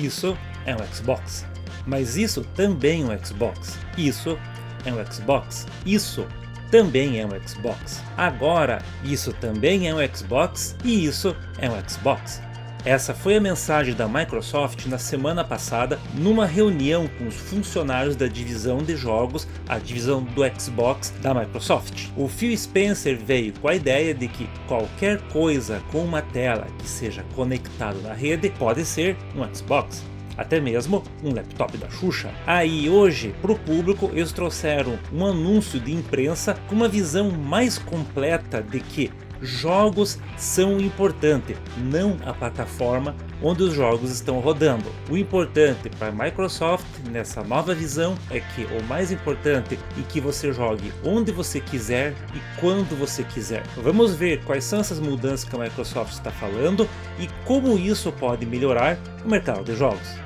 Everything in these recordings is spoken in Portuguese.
Isso é um Xbox. Mas isso também é um Xbox. Isso é um Xbox. Isso também é um Xbox. Agora, isso também é um Xbox e isso é um Xbox. Essa foi a mensagem da Microsoft na semana passada, numa reunião com os funcionários da divisão de jogos, a divisão do Xbox da Microsoft. O Phil Spencer veio com a ideia de que qualquer coisa com uma tela que seja conectado na rede pode ser um Xbox. Até mesmo um laptop da Xuxa. Aí hoje, para o público, eles trouxeram um anúncio de imprensa com uma visão mais completa de que jogos são importantes, não a plataforma onde os jogos estão rodando. O importante para a Microsoft nessa nova visão é que o mais importante é que você jogue onde você quiser e quando você quiser. Vamos ver quais são essas mudanças que a Microsoft está falando e como isso pode melhorar o mercado de jogos.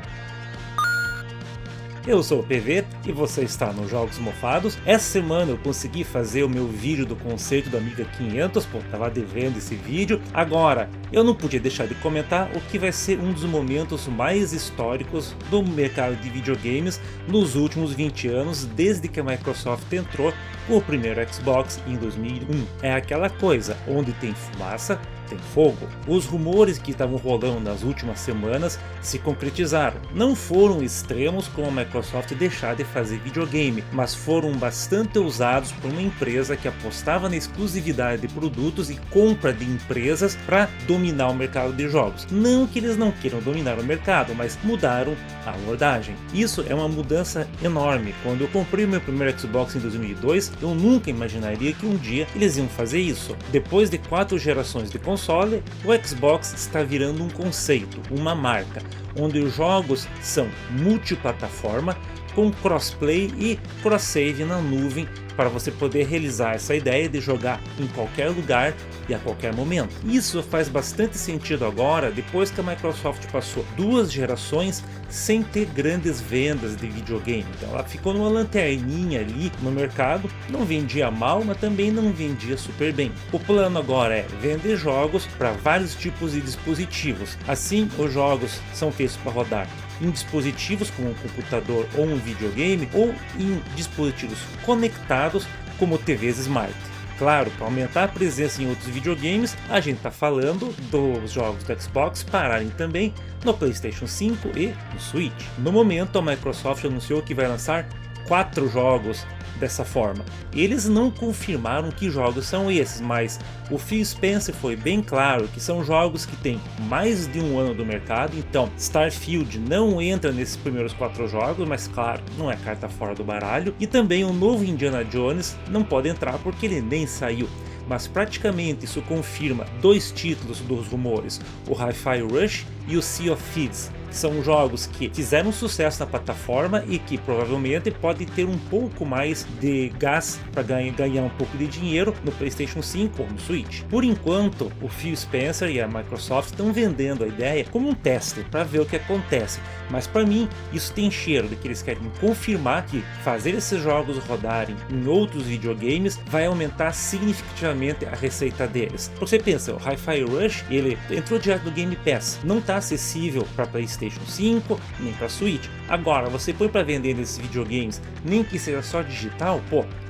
Eu sou o PV e você está no Jogos Mofados. Essa semana eu consegui fazer o meu vídeo do conceito do Amiga 500, tava devendo esse vídeo. Agora, eu não podia deixar de comentar o que vai ser um dos momentos mais históricos do mercado de videogames nos últimos 20 anos, desde que a Microsoft entrou com o primeiro Xbox em 2001. É aquela coisa, onde tem fumaça, tem fogo. Os rumores que estavam rolando nas últimas semanas se concretizaram. Não foram extremos como a Microsoft deixar de fazer videogame, mas foram bastante ousados por uma empresa que apostava na exclusividade de produtos e compra de empresas para dominar o mercado de jogos. Não que eles não queiram dominar o mercado, mas mudaram a abordagem. Isso é uma mudança enorme. Quando eu comprei meu primeiro Xbox em 2002, eu nunca imaginaria que um dia eles iam fazer isso. Depois de 4 gerações de console, o Xbox está virando um conceito, uma marca, onde os jogos são multiplataforma, com crossplay e cross-save na nuvem, para você poder realizar essa ideia de jogar em qualquer lugar e a qualquer momento. Isso faz bastante sentido agora, depois que a Microsoft passou 2 gerações sem ter grandes vendas de videogame. Então ela ficou numa lanterninha ali no mercado, não vendia mal, mas também não vendia super bem. O plano agora é vender jogos para vários tipos de dispositivos. Assim, os jogos são feitos para rodar em dispositivos como um computador ou um videogame, ou em dispositivos conectados como TVs Smart. Claro, para aumentar a presença em outros videogames, a gente está falando dos jogos do Xbox pararem também no PlayStation 5 e no Switch. No momento, a Microsoft anunciou que vai lançar 4 jogos dessa forma. Eles não confirmaram que jogos são esses, mas o Phil Spencer foi bem claro que são jogos que têm mais de 1 ano do mercado. Então Starfield não entra nesses primeiros 4 jogos, mas claro, não é carta fora do baralho. E também o novo Indiana Jones não pode entrar porque ele nem saiu. Mas praticamente isso confirma 2 títulos dos rumores, o Hi-Fi Rush e o Sea of Thieves, que são jogos que fizeram sucesso na plataforma e que provavelmente podem ter um pouco mais de gás para ganhar um pouco de dinheiro no PlayStation 5 ou no Switch. Por enquanto, o Phil Spencer e a Microsoft estão vendendo a ideia como um teste para ver o que acontece, mas para mim isso tem cheiro de que eles querem confirmar que fazer esses jogos rodarem em outros videogames vai aumentar significativamente a receita deles. Você pensa, o Hi-Fi Rush ele entrou direto no Game Pass, não está acessível para PlayStation 5 nem para Switch. Agora você põe para vender nesses videogames, nem que seja só digital,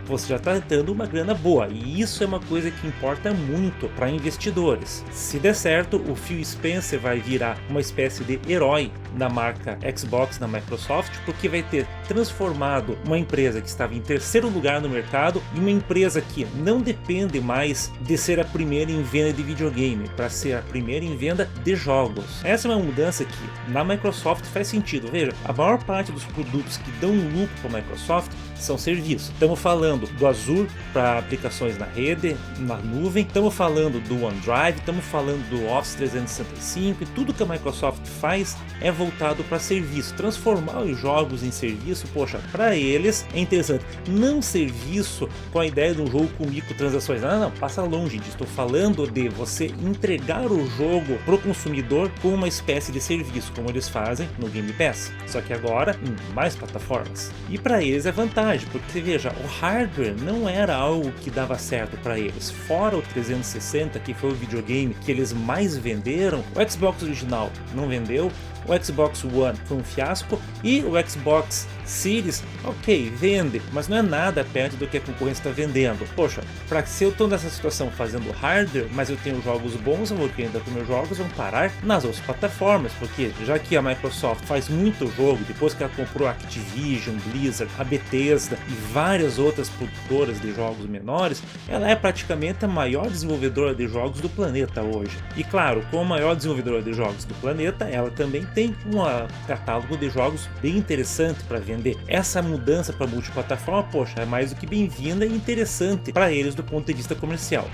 você já está dando uma grana boa, e isso é uma coisa que importa muito para investidores. Se der certo, o Phil Spencer vai virar uma espécie de herói da marca Xbox na Microsoft, porque vai ter transformado uma empresa que estava em 3º lugar no mercado em uma empresa que não depende mais de ser a primeira em venda de videogame, para ser a primeira em venda de jogos. Essa é uma mudança que na Microsoft faz sentido. Veja, a maior parte dos produtos que dão lucro para a Microsoft são serviços. Estamos falando do Azure para aplicações na rede, na nuvem, estamos falando do OneDrive, estamos falando do Office 365, e tudo que a Microsoft faz é voltado para serviço. Transformar os jogos em serviço, para eles é interessante. Não serviço com a ideia de um jogo com microtransações. Não, passa longe disso. Estou falando de você entregar o jogo para o consumidor com uma espécie de serviço, como eles fazem no Game Pass, só que agora em mais plataformas. E para eles é vantagem, porque veja, o hardware não era algo que dava certo para eles. Fora o 360, que foi o videogame que eles mais venderam, o Xbox original não vendeu, O Xbox One foi um fiasco e o Xbox Series, ok, vende, mas não é nada perto do que a concorrência está vendendo. Poxa, se eu estou nessa situação fazendo hardware, mas eu tenho jogos bons, eu vou ainda com meus jogos vão parar nas outras plataformas, porque já que a Microsoft faz muito jogo, depois que ela comprou a Activision, Blizzard, a Bethesda e várias outras produtoras de jogos menores, ela é praticamente a maior desenvolvedora de jogos do planeta hoje. E claro, como a maior desenvolvedora de jogos do planeta, ela também tem um catálogo de jogos bem interessante para vender. Essa mudança para multiplataforma, poxa, é mais do que bem-vinda e interessante para eles do ponto de vista comercial.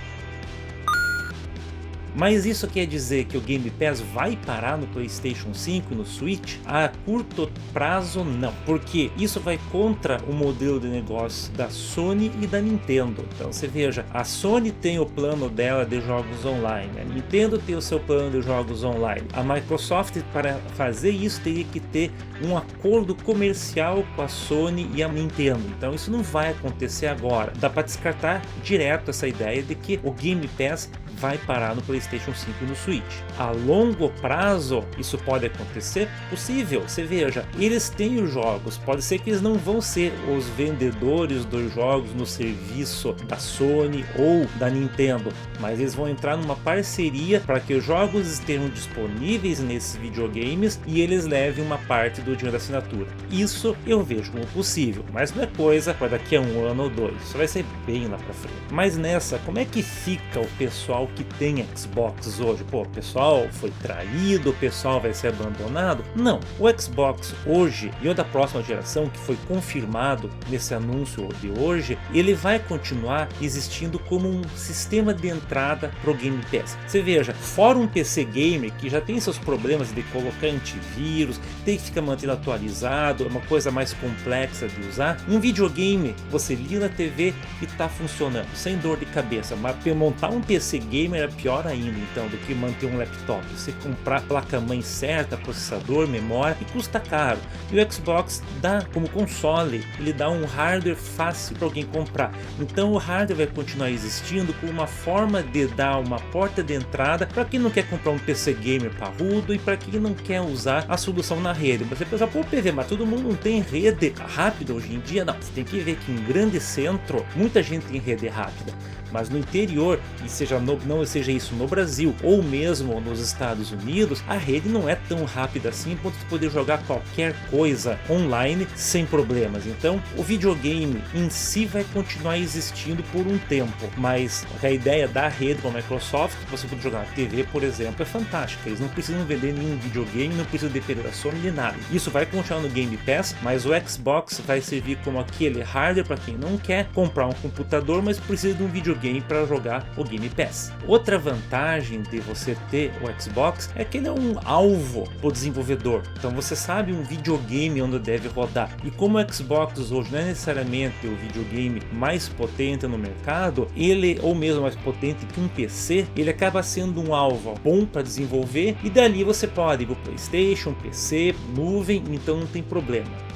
Mas isso quer dizer que o Game Pass vai parar no PlayStation 5 e no Switch? A curto prazo não, porque isso vai contra o modelo de negócio da Sony e da Nintendo. Então você veja, a Sony tem o plano dela de jogos online, a Nintendo tem o seu plano de jogos online. A Microsoft, para fazer isso, teria que ter um acordo comercial com a Sony e a Nintendo. Então isso não vai acontecer agora. Dá para descartar direto essa ideia de que o Game Pass vai parar no PlayStation 5 e no Switch. A longo prazo, isso pode acontecer? Possível. Você veja, eles têm os jogos, pode ser que eles não vão ser os vendedores dos jogos no serviço da Sony ou da Nintendo, mas eles vão entrar numa parceria para que os jogos estejam disponíveis nesses videogames e eles levem uma parte do dinheiro da assinatura. Isso eu vejo como possível, mas não é coisa para daqui a um ano ou dois, isso vai ser bem lá para frente. Mas nessa, como é que fica o pessoal que tem Xbox hoje? Pô, o pessoal foi traído, o pessoal vai ser abandonado? Não, o Xbox hoje e o da próxima geração, que foi confirmado nesse anúncio de hoje, ele vai continuar existindo como um sistema de entrada pro Game Pass. Você veja, fora um PC gamer que já tem seus problemas de colocar antivírus, tem que ficar mantendo atualizado, é uma coisa mais complexa de usar, um videogame você liga na TV e tá funcionando, sem dor de cabeça. Mas montar um PC gamer é pior ainda, então, do que manter um laptop. Você comprar placa-mãe certa, processador, memória, e custa caro. E o Xbox dá, como console, ele dá um hardware fácil para alguém comprar. Então o hardware vai continuar existindo como uma forma de dar uma porta de entrada para quem não quer comprar um PC gamer parrudo e para quem não quer usar a solução na rede. Você pensa, pô, PV, mas todo mundo não tem rede rápida hoje em dia? Não, você tem que ver que em grande centro, muita gente tem rede rápida. Mas no interior, e não seja isso no Brasil ou mesmo nos Estados Unidos, a rede não é tão rápida assim para poder jogar qualquer coisa online sem problemas. Então o videogame em si vai continuar existindo por um tempo, mas a ideia da rede com a Microsoft, você pode jogar na TV, por exemplo, é fantástica. Eles não precisam vender nenhum videogame, não precisam depender da Sony nem nada. Isso vai continuar no Game Pass, mas o Xbox vai servir como aquele hardware para quem não quer comprar um computador, mas precisa de um videogame para jogar o Game Pass. Outra vantagem de você ter o Xbox é que ele é um alvo para o desenvolvedor. Então você sabe um videogame onde deve rodar. E como o Xbox hoje não é necessariamente o videogame mais potente no mercado, ele, ou mesmo mais potente que um PC, ele acaba sendo um alvo bom para desenvolver e dali você pode ir para o PlayStation, PC, nuvem, então não tem problema.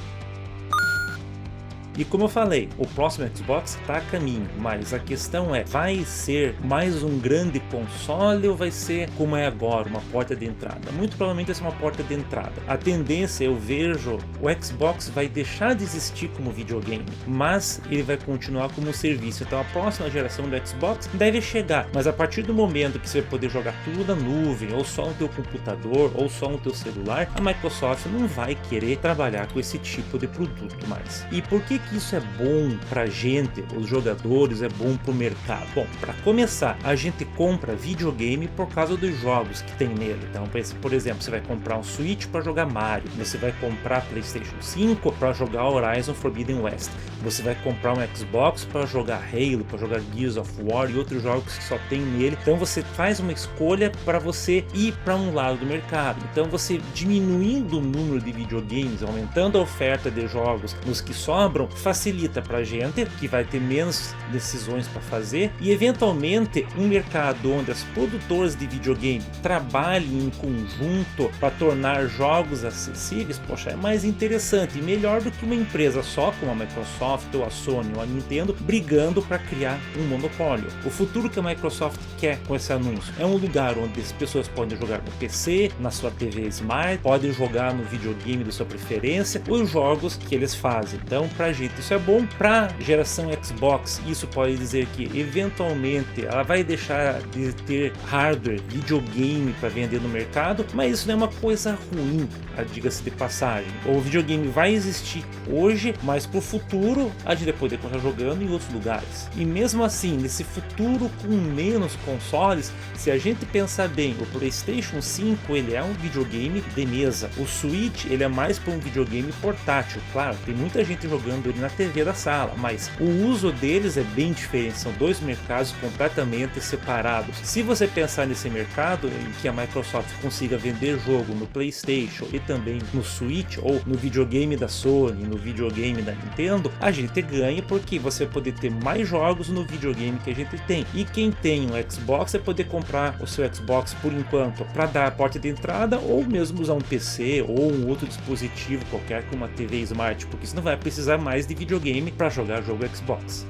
E como eu falei, o próximo Xbox está a caminho, mas a questão é, vai ser mais um grande console ou vai ser como é agora, uma porta de entrada? Muito provavelmente vai ser uma porta de entrada. A tendência, eu vejo, o Xbox vai deixar de existir como videogame, mas ele vai continuar como um serviço. Então a próxima geração do Xbox deve chegar, mas a partir do momento que você vai poder jogar tudo na nuvem, ou só no teu computador, ou só no teu celular, a Microsoft não vai querer trabalhar com esse tipo de produto mais. E por que isso é bom pra gente, os jogadores, é bom pro mercado? Bom, para começar, a gente compra videogame por causa dos jogos que tem nele. Então, por exemplo, você vai comprar um Switch para jogar Mario, você vai comprar PlayStation 5 para jogar Horizon Forbidden West, você vai comprar um Xbox para jogar Halo, para jogar Gears of War e outros jogos que só tem nele. Então você faz uma escolha para você ir para um lado do mercado. Então você diminuindo o número de videogames, aumentando a oferta de jogos nos que sobram, facilita pra gente, que vai ter menos decisões para fazer, e eventualmente um mercado onde as produtoras de videogame trabalhem em conjunto para tornar jogos acessíveis, poxa, é mais interessante e melhor do que uma empresa só como a Microsoft ou a Sony ou a Nintendo brigando para criar um monopólio. O futuro que a Microsoft quer com esse anúncio é um lugar onde as pessoas podem jogar no PC, na sua TV Smart, podem jogar no videogame de sua preferência, os jogos que eles fazem. Então, pra gente isso é bom. Pra geração Xbox, isso pode dizer que eventualmente ela vai deixar de ter hardware, videogame para vender no mercado, mas isso não é uma coisa ruim, diga-se de passagem. O videogame vai existir hoje, mas pro futuro a gente vai poder continuar jogando em outros lugares. E mesmo assim, nesse futuro com menos consoles, se a gente pensar bem, o PlayStation 5 ele é um videogame de mesa, o Switch ele é mais para um videogame portátil. Claro, tem muita gente jogando ele na TV da sala, mas o uso deles é bem diferente, são dois mercados completamente separados. Se você pensar nesse mercado em que a Microsoft consiga vender jogo no PlayStation e também no Switch, ou no videogame da Sony, no videogame da Nintendo, a gente ganha porque você vai poder ter mais jogos no videogame que a gente tem. E quem tem um Xbox vai poder comprar o seu Xbox por enquanto para dar a porta de entrada, ou mesmo usar um PC ou um outro dispositivo qualquer como uma TV Smart, porque você não vai precisar mais de videogame para jogar jogo Xbox.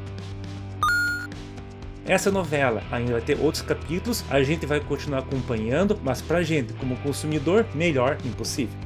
Essa novela ainda vai ter outros capítulos, a gente vai continuar acompanhando, mas pra gente como consumidor, melhor impossível.